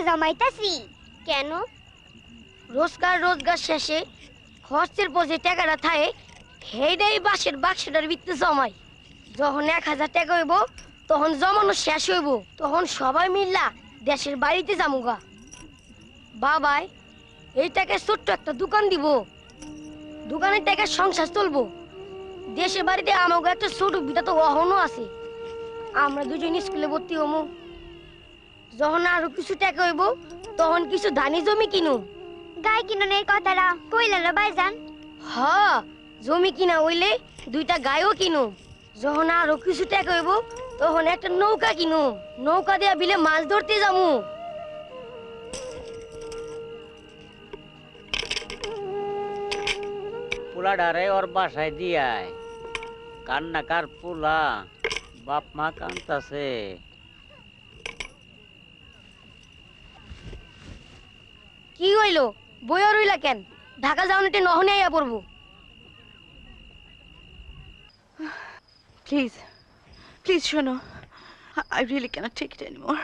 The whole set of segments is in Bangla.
জমাইতাছি। কেন? রোজগার শেষে খরচের পর যে টাকাটা থাকে সেইটাই বাঁশের বাক্সটার ভিতরে জমাই। যখন 1000 টাকা হইব তখন জমানো শেষ হইব, তখন সবাই মিল্লা দেশের বাড়িতে যামুগা। বাবাই এই টাকায় ছোট্ট একটা দোকান দিব, দোকানের টাকায় সংসার চলবো। দেশের বাড়িতে আমাকে একটা ছোট বিটা তো অহনও আছে, আমরা দুজন স্কুলে ভর্তি হমু। যখন আরো কিছু টাকা হইব তখন কিছু ধানি জমি কিনুম। গাই কিনুনের কথাটা কইলেন ভাইজান। হ, জমি কিনা হইলে 2টা গাইও কিনুম। যখন আরো কিছু টাকা হইব তখন একটা নৌকা কিনুম, নৌকা দিয়া বিলে মাছ ধরতে যামু। পোলাডারে ওর বাসায় দিয়ায়, কান্নাকার পোলা, বাপ মা কান্তাছে। কি হইলো, বইয়া রইলা কেন? ঢাকা যাওয়ানিতে নহনে আইয়া পড়বো। প্লিজ প্লিজ শোনো, I really cannot take it anymore.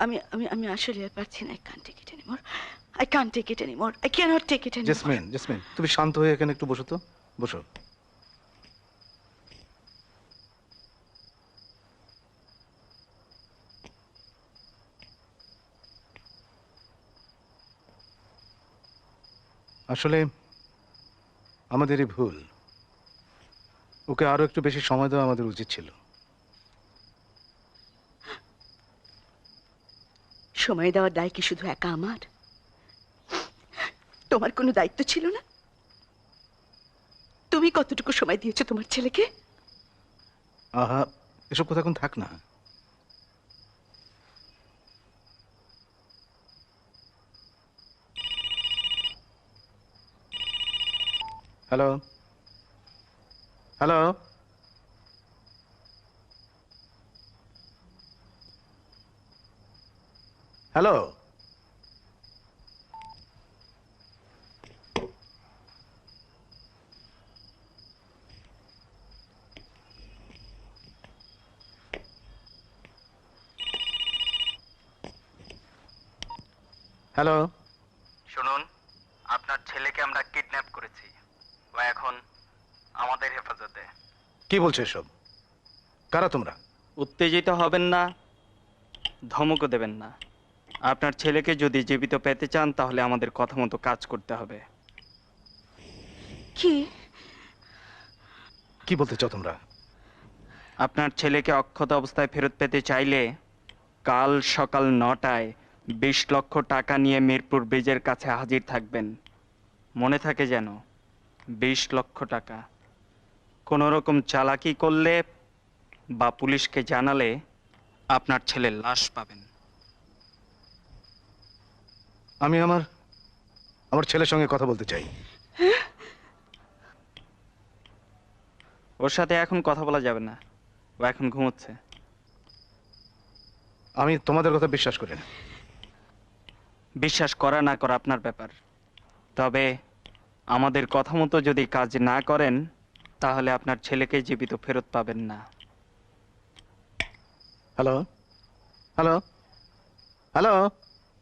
আমি আমি আমি আসলে আর পারছি না। I can't take it anymore, I can't take it anymore, I cannot take it anymore. Jesmin, তুমি শান্ত হয়ে এখানে একটু বসো তো, বসো। আসলে আমাদেরই ভুল, ওকে আরো একটু বেশি সময় দেওয়া আমাদের উচিত ছিল। সময় দেওয়ার দায় কি শুধু একা আমার? তোমার কোনো দায়িত্ব ছিল না? তুমি কতটুকু সময় দিয়েছো তোমার ছেলেকে? আহা, এসব কথা এখন থাক না। Hello hello, hello. হ্যালো, শুনুন, আপনার ছেলেকে আমরা কিডন্যাপ করেছি। ও এখন আমাদের হেফাজতে। কি বলছো এসব? কারা তোমরা? উত্তেজিত হবেন না, ধমকও দেবেন না। আপনার ছেলেকে যদি জীবিত পেতে চান তাহলে আমাদের কথা মতো কাজ করতে হবে। কি কি বলতে চাও তোমরা? আপনার ছেলেকে অক্ষত অবস্থায় ফেরত পেতে চাইলে কাল সকাল 9টায় 20 লক্ষ টাকা নিয়ে মিরপুর ব্রিজের কাছে হাজির থাকবেন। মনে থাকে যেন, 20 লক্ষ টাকা। কোনো রকম চালাকি করলে বা পুলিশকে জানালে আপনার ছেলের লাশ পাবেন। আমি আমার ছেলের সঙ্গে কথা বলতে চাই। ওর সাথে এখন কথা বলা যাবে না, ও এখন ঘুমোচ্ছে। আমি তোমাদের কথা বিশ্বাস করি না। বিশ্বাস করা না করা আপনার ব্যাপার, তবে আমাদের কথা মতো যদি কাজ না করেন তাহলে আপনার ছেলেকে জীবিত ফেরত পাবেন না। Hello hello hello.